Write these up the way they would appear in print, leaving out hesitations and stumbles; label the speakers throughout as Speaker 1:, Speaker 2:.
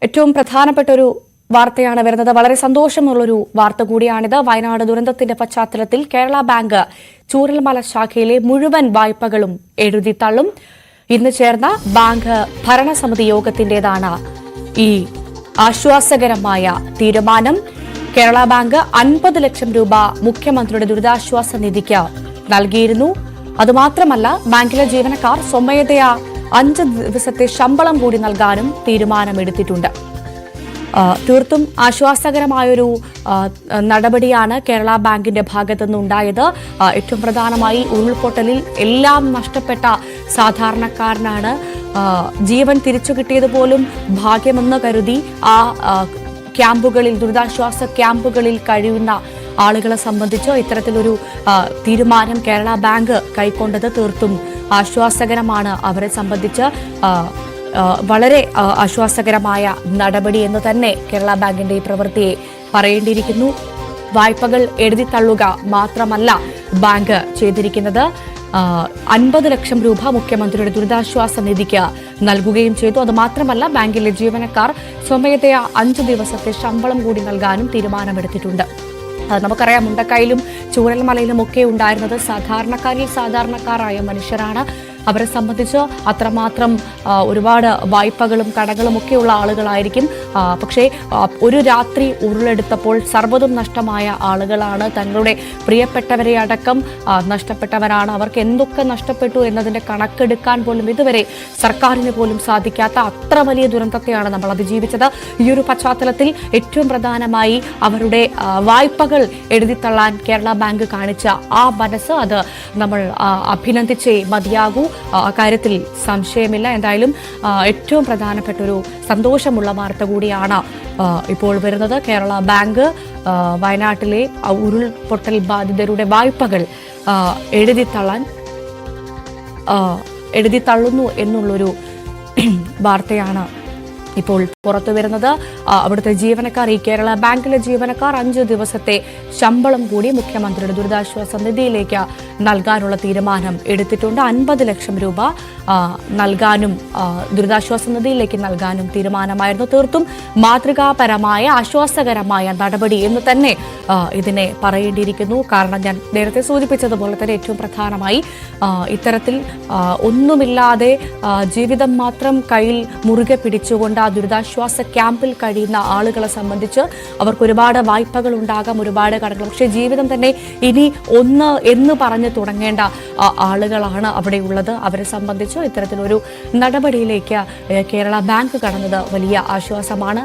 Speaker 1: ഏറ്റവും പ്രധാനപ്പെട്ട ഒരു വാർത്തയാണ് വരുന്നത്. വളരെ സന്തോഷമുള്ളൊരു വാർത്ത കൂടിയാണിത്. വയനാട് ദുരന്തത്തിന്റെ പശ്ചാത്തലത്തിൽ കേരള ബാങ്ക് ചൂരൽമല ശാഖയിലെ മുഴുവൻ വായ്പകളും എഴുതിത്തള്ളും. ഇന്ന് ചേർന്ന ബാങ്ക് ഭരണസമിതി യോഗത്തിന്റേതാണ് ഈ ആശ്വാസകരമായ തീരുമാനം. കേരള ബാങ്ക് 50 ലക്ഷം രൂപ മുഖ്യമന്ത്രിയുടെ ദുരിതാശ്വാസ നിധിക്ക് നൽകിയിരുന്നു. അതുമാത്രമല്ല, ബാങ്കിലെ ജീവനക്കാർ സ്വമേധയാ 5 ദിവസത്തെ ശമ്പളം കൂടി നൽകാനും തീരുമാനമെടുത്തിട്ടുണ്ട്. തീർത്തും ആശ്വാസകരമായൊരു നടപടിയാണ് കേരള ബാങ്കിന്റെ ഭാഗത്തുനിന്നുണ്ടായത്. ഏറ്റവും പ്രധാനമായി ഉരുൾപൊട്ടലിൽ എല്ലാം നഷ്ടപ്പെട്ട സാധാരണക്കാരനാണ്. ജീവൻ തിരിച്ചു കിട്ടിയത് പോലും ഭാഗ്യമെന്ന് കരുതി ആ ക്യാമ്പുകളിൽ, ദുരിതാശ്വാസ ക്യാമ്പുകളിൽ കഴിയുന്ന ആളുകളെ സംബന്ധിച്ച് ഇത്തരത്തിലൊരു തീരുമാനം കേരള ബാങ്ക് കൈക്കൊണ്ടത് തീർത്തും ആശ്വാസകരമാണ്. അവരെ സംബന്ധിച്ച് വളരെ ആശ്വാസകരമായ നടപടി എന്ന് തന്നെ കേരള ബാങ്കിന്റെ ഈ പ്രവൃത്തിയെ പറയേണ്ടിയിരിക്കുന്നു. വായ്പകൾ എഴുതിത്തള്ളുക മാത്രമല്ല ബാങ്ക് ചെയ്തിരിക്കുന്നത്, 50 ലക്ഷം രൂപ മുഖ്യമന്ത്രിയുടെ ദുരിതാശ്വാസ നിധിക്ക് നൽകുകയും ചെയ്തു. അതുമാത്രമല്ല, ബാങ്കിലെ ജീവനക്കാർ സ്വമേധയാ 5 ദിവസത്തെ ശമ്പളം കൂടി നൽകാനും തീരുമാനമെടുത്തിട്ടുണ്ട്. നമുക്കറിയാം, മുണ്ടക്കയിലും ചൂരൽമലയിലും ഒക്കെ ഉണ്ടായിരുന്നത് സാധാരണക്കാരായ മനുഷ്യരാണ്. അവരെ സംബന്ധിച്ച് അത്രമാത്രം ഒരുപാട് വായ്പകളും കടകളും ഒക്കെയുള്ള ആളുകളായിരിക്കും. പക്ഷേ ഒരു രാത്രി ഉരുളെടുത്തപ്പോൾ സർവ്വതും നഷ്ടമായ ആളുകളാണ്. തങ്ങളുടെ പ്രിയപ്പെട്ടവരെ അടക്കം നഷ്ടപ്പെട്ടവരാണ്. അവർക്ക് എന്തൊക്കെ നഷ്ടപ്പെട്ടു എന്നതിന്റെ കണക്കെടുക്കാൻ പോലും ഇതുവരെ സർക്കാരിന് പോലും സാധിക്കാത്ത അത്ര വലിയ ദുരന്തത്തെയാണ് നമ്മൾ അതിജീവിച്ചത്. ഈ ഒരു പശ്ചാത്തലത്തിൽ ഏറ്റവും പ്രധാനമായി അവരുടെ വായ്പകൾ എഴുതിത്തള്ളാൻ കേരള ബാങ്ക് കാണിച്ച ആ മനസ്സ്, അത് നമ്മൾ അഭിനന്ദിച്ചേ മതിയാകൂ. അക്കാര്യത്തിൽ സംശയമില്ല. എന്തായാലും ഏറ്റവും പ്രധാനപ്പെട്ട ഒരു സന്തോഷമുള്ള വാർത്ത കൂടിയാണ് ഇപ്പോൾ വരുന്നത്. കേരള ബാങ്ക് വയനാട്ടിലെ ഉരുൾപൊട്ടൽ ബാധിതരുടെ വായ്പകൾ എഴുതിത്തള്ളുന്നു എന്നുള്ളൊരു വാർത്തയാണ് ഇപ്പോൾ പുറത്തു വരുന്നത്. അവിടുത്തെ ജീവനക്കാർ, ഈ കേരള ബാങ്കിലെ ജീവനക്കാർ 5 ദിവസത്തെ ശമ്പളം കൂടി മുഖ്യമന്ത്രിയുടെ ദുരിതാശ്വാസ നിധിയിലേക്ക് നൽകാനുള്ള തീരുമാനം എടുത്തിട്ടുണ്ട്. 50 ലക്ഷം രൂപ നൽകാനും ദുരിതാശ്വാസ നിധിയിലേക്ക് നൽകാനും തീരുമാനമായിരുന്നു. തീർത്തും മാതൃകാപരമായ ആശ്വാസകരമായ നടപടി എന്ന് തന്നെ ഇതിനെ പറയേണ്ടിയിരിക്കുന്നു. കാരണം ഞാൻ നേരത്തെ സൂചിപ്പിച്ചതുപോലെ തന്നെ ഏറ്റവും പ്രധാനമായി ഇത്തരത്തിൽ ഒന്നുമില്ലാതെ ജീവിതം മാത്രം കയ്യിൽ മുറുകെ പിടിച്ചുകൊണ്ട് ആ ദുരിതാശ്വാസ ക്യാമ്പിൽ കഴിയുന്ന ആളുകളെ സംബന്ധിച്ച് അവർക്ക് ഒരുപാട് വായ്പകൾ ഉണ്ടാകാം, ഒരുപാട് കടകൾ. പക്ഷേ ജീവിതം തന്നെ ഇനി എന്ന് പറഞ്ഞ് തുടങ്ങേണ്ട ആളുകളാണ് അവിടെ ഉള്ളത്. അവരെ സംബന്ധിച്ച് ഇത്തരത്തിലൊരു നടപടിയിലേക്ക് കേരള ബാങ്ക് കടന്നത് വലിയ ആശ്വാസമാണ്.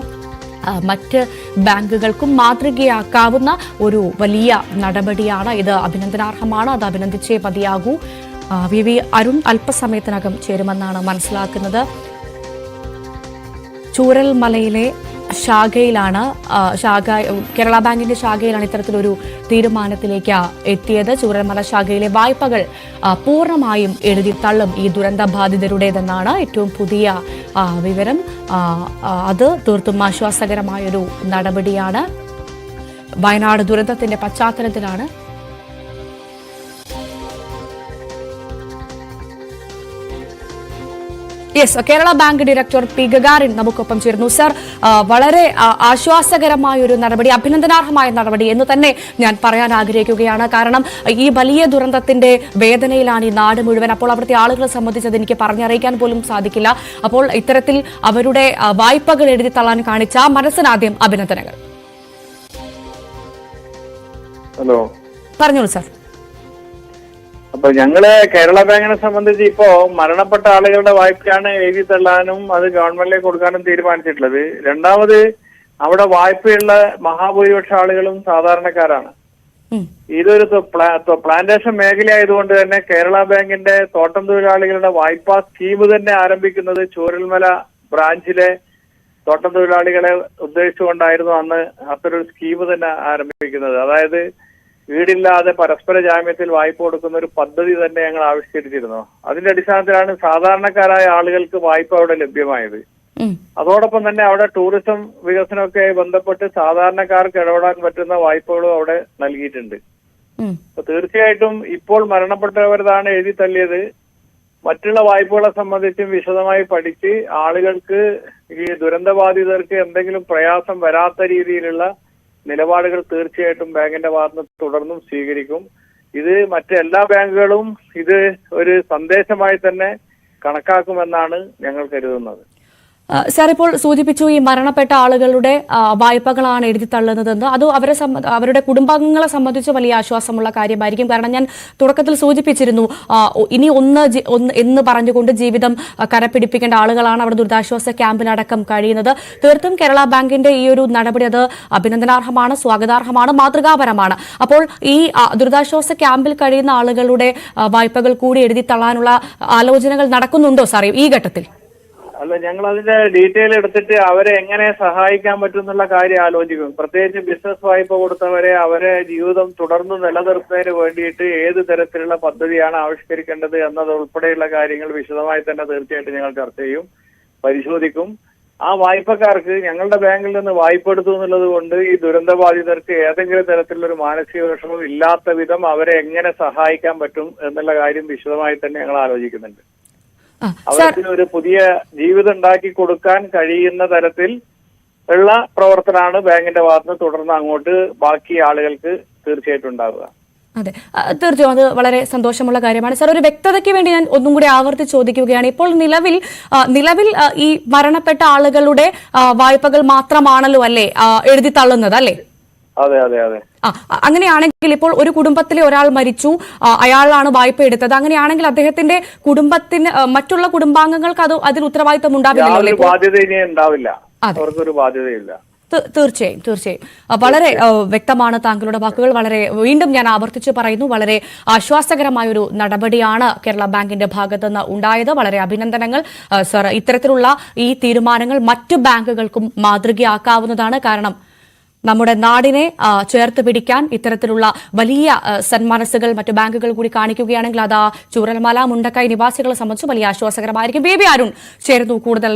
Speaker 1: മറ്റ് ബാങ്കുകൾക്കും മാതൃകയാക്കാവുന്ന ഒരു വലിയ നടപടിയാണ് ഇത്. അഭിനന്ദനാർഹമാണ്. അത് അഭിനന്ദിച്ചേ മതിയാകൂ. വി അരുൺ അല്പസമയത്തിനകം ചേരുമെന്നാണ് മനസ്സിലാക്കുന്നത്. ചൂരൽമലയിലെ ശാഖയിലാണ് കേരള ബാങ്കിന്റെ ശാഖയിലാണ് ഇത്തരത്തിലൊരു തീരുമാനത്തിലേക്ക് എത്തിയത്. ചൂരൽമല ശാഖയിലെ വായ്പകൾ പൂർണ്ണമായും എഴുതിത്തള്ളും ഈ ദുരന്ത ബാധിതരുടേതെന്നാണ് ഏറ്റവും പുതിയ വിവരം. അത് തീർത്തും ആശ്വാസകരമായൊരു നടപടിയാണ്. വയനാട് ദുരന്തത്തിന്റെ പശ്ചാത്തലത്തിലാണ് Kerala bank director P Gagarin നമുക്കൊപ്പം ചേരുന്നു. സർ, വളരെ ആശ്വാസകരമായ ഒരു നടപടി, അഭിനന്ദനാർഹമായ നടപടി എന്ന് തന്നെ ഞാൻ പറയാൻ ആഗ്രഹിക്കുകയാണ്. കാരണം ഈ വലിയ ദുരന്തത്തിന്റെ വേദനയിലാണ് ഈ നാട് മുഴുവൻ. അപ്പോൾ അവിടുത്തെ ആളുകളെ സംബന്ധിച്ചത് എനിക്ക് പറഞ്ഞറിയിക്കാൻ പോലും സാധിക്കില്ല. അപ്പോൾ ഇത്തരത്തിൽ അവരുടെ വായ്പകൾ എഴുതി തള്ളാൻ കാണിച്ച മനസ്സിനാദ്യം അഭിനന്ദനങ്ങൾ.
Speaker 2: ഹലോ,
Speaker 1: പറഞ്ഞോളൂ സർ.
Speaker 2: അപ്പൊ ഞങ്ങള് കേരള ബാങ്കിനെ സംബന്ധിച്ച് ഇപ്പോ മരണപ്പെട്ട ആളുകളുടെ വായ്പയാണ് എഴുതി തള്ളാനും അത് ഗവൺമെന്റിലേക്ക് കൊടുക്കാനും തീരുമാനിച്ചിട്ടുള്ളത്. രണ്ടാമത്, അവിടെ വായ്പയുള്ള മഹാഭൂരിപക്ഷ ആളുകളും സാധാരണക്കാരാണ്. ഇതൊരു പ്ലാന്റേഷൻ മേഖലയായതുകൊണ്ട് തന്നെ കേരള ബാങ്കിന്റെ തോട്ടം തൊഴിലാളികളുടെ വായ്പാ സ്കീം തന്നെ ആരംഭിക്കുന്നത് ചൂരൽമല ബ്രാഞ്ചിലെ തോട്ടം തൊഴിലാളികളെ ഉദ്ദേശിച്ചുകൊണ്ടായിരുന്നു അന്ന് അത്തരൊരു സ്കീം തന്നെ ആരംഭിക്കുന്നത്. അതായത് വീടില്ലാതെ പരസ്പര ജാമ്യത്തിൽ വായ്പ കൊടുക്കുന്ന ഒരു പദ്ധതി തന്നെ ഞങ്ങൾ ആവിഷ്കരിച്ചിരുന്നു. അതിന്റെ അടിസ്ഥാനത്തിലാണ് സാധാരണക്കാരായ ആളുകൾക്ക് വായ്പ അവിടെ ലഭ്യമായത്. അതോടൊപ്പം തന്നെ അവിടെ ടൂറിസം വികസനമൊക്കെ ബന്ധപ്പെട്ട് സാധാരണക്കാർക്ക് ഇടപെടാൻ പറ്റുന്ന വായ്പകളും അവിടെ നൽകിയിട്ടുണ്ട്. അപ്പൊ തീർച്ചയായിട്ടും ഇപ്പോൾ മരണപ്പെട്ടവരതാണ് എഴുതി തള്ളിയത്. മറ്റുള്ള വായ്പകളെ സംബന്ധിച്ചും വിശദമായി പഠിച്ച് ആളുകൾക്ക് ഈ ദുരന്തബാധിതർക്ക് എന്തെങ്കിലും പ്രയാസം വരാത്ത രീതിയിലുള്ള നിലപാടുകൾ തീർച്ചയായിട്ടും ബാങ്കിന്റെ ഭാഗത്ത് തുടർന്നും സ്വീകരിക്കും. ഇത് മറ്റെല്ലാ ബാങ്കുകളും ഇത് ഒരു സന്ദേശമായി തന്നെ കണക്കാക്കുമെന്നാണ് ഞങ്ങൾ കരുതുന്നത്.
Speaker 1: സാർ, ഇപ്പോൾ സൂചിപ്പിച്ചു ഈ മരണപ്പെട്ട ആളുകളുടെ വായ്പകളാണ് എഴുതി തള്ളുന്നതെന്ന്. അത് അവരുടെ കുടുംബാംഗങ്ങളെ സംബന്ധിച്ച് വലിയ ആശ്വാസമുള്ള കാര്യമായിരിക്കും. കാരണം ഞാൻ തുടക്കത്തിൽ സൂചിപ്പിച്ചിരുന്നു, ഇനി ഒന്ന് എന്ന് പറഞ്ഞുകൊണ്ട് ജീവിതം കരപിടിപ്പിക്കേണ്ട ആളുകളാണ് അവിടെ ദുരിതാശ്വാസ ക്യാമ്പിലടക്കം കഴിയുന്നത്. തീർത്തും കേരള ബാങ്കിന്റെ ഈ ഒരു നടപടി അത് അഭിനന്ദനാർഹമാണ്, സ്വാഗതാർഹമാണ്, മാതൃകാപരമാണ്. അപ്പോൾ ഈ ദുരിതാശ്വാസ ക്യാമ്പിൽ കഴിയുന്ന ആളുകളുടെ വായ്പകൾ കൂടി എഴുതി തള്ളാനുള്ള ആലോചനകൾ നടക്കുന്നുണ്ടോ സാർ ഈ ഘട്ടത്തിൽ?
Speaker 2: അല്ല, ഞങ്ങൾ അതിന്റെ ഡീറ്റെയിൽ എടുത്തിട്ട് അവരെ എങ്ങനെ സഹായിക്കാൻ പറ്റും എന്നുള്ള കാര്യം ആലോചിക്കും. പ്രത്യേകിച്ച് ബിസിനസ് വായ്പ കൊടുത്തവരെ അവരെ ജീവിതം തുടർന്ന് നിലനിർത്തുന്നതിന് വേണ്ടിയിട്ട് ഏത് തരത്തിലുള്ള പദ്ധതിയാണ് ആവിഷ്കരിക്കേണ്ടത് എന്നതുൾപ്പെടെയുള്ള കാര്യങ്ങൾ വിശദമായി തന്നെ തീർച്ചയായിട്ടും ഞങ്ങൾ ചർച്ച ചെയ്യും, പരിശോധിക്കും. ആ വായ്പക്കാർക്ക് ഞങ്ങളുടെ ബാങ്കിൽ നിന്ന് വായ്പ എടുത്തു എന്നുള്ളത് കൊണ്ട് ഈ ദുരന്തബാധിതർക്ക് ഏതെങ്കിലും തരത്തിലുള്ള ഒരു മാനസിക വിഷമം ഇല്ലാത്ത വിധം അവരെ എങ്ങനെ സഹായിക്കാൻ പറ്റും എന്നുള്ള കാര്യം വിശദമായി തന്നെ ഞങ്ങൾ ആലോചിക്കുന്നുണ്ട്. അവർക്ക് ഒരു പുതിയ ജീവിതം ഉണ്ടാക്കി കൊടുക്കാൻ കഴിയുന്ന തരത്തിൽ ഉള്ള പ്രവർത്തനമാണ് ബാങ്കിന്റെ ഭാഗത്തുനിന്ന് തുടർന്ന് അങ്ങോട്ട് ബാക്കി ആളുകൾക്ക് തീർച്ചയായിട്ടും ഉണ്ടാവുക.
Speaker 1: അതെ, തീർച്ചയായും അത് വളരെ സന്തോഷമുള്ള കാര്യമാണ്. സാർ, ഒരു വ്യക്തതയ്ക്ക് വേണ്ടി ഞാൻ ഒന്നും കൂടി ആവർത്തിച്ച് ചോദിക്കുകയാണ്. ഇപ്പോൾ നിലവിൽ ഈ മരണപ്പെട്ട ആളുകളുടെ വായ്പകൾ മാത്രമാണല്ലോ അല്ലേ എഴുതി തള്ളുന്നത് അല്ലേ?
Speaker 2: അതെ അതെ അതെ.
Speaker 1: അങ്ങനെയാണെങ്കിൽ ഇപ്പോൾ ഒരു കുടുംബത്തിലെ ഒരാൾ മരിച്ചു, അയാളാണ് വായ്പ എടുത്തത്. അങ്ങനെയാണെങ്കിൽ അദ്ദേഹത്തിന്റെ കുടുംബത്തിന് മറ്റുള്ള കുടുംബാംഗങ്ങൾക്ക് അതിൽ ഉത്തരവാദിത്തം ഉണ്ടാവില്ല,
Speaker 2: ഉണ്ടാവില്ല, അവർക്കൊരു ബാധ്യതയില്ല.
Speaker 1: തീർച്ചയായും വളരെ വ്യക്തമാണ് താങ്കളുടെ വാക്കുകൾ. വീണ്ടും ഞാൻ ആവർത്തിച്ച് പറയുന്നു, വളരെ ആശ്വാസകരമായ ഒരു നടപടിയാണ് കേരള ബാങ്കിന്റെ ഭാഗത്തുനിന്ന് ഉണ്ടായത്. വളരെ അഭിനന്ദനങ്ങൾ സർ. ഇത്തരത്തിലുള്ള ഈ തീരുമാനങ്ങൾ മറ്റു ബാങ്കുകൾക്കും മാതൃകയാക്കാവുന്നതാണ്. കാരണം നമ്മുടെ നാടിനെ ചേർത്ത് പിടിക്കാൻ ഇത്തരത്തിലുള്ള വലിയ സന്മനസ്സുകൾ മറ്റു ബാങ്കുകൾ കൂടി കാണിക്കുകയാണെങ്കിൽ അത് ചൂരൽമല, മുണ്ടക്കൈ നിവാസികളെ സംബന്ധിച്ച് വലിയ ആശ്വാസകരമായിരിക്കും. ബേബി അരുൺ ചേർന്നു കൂടുതൽ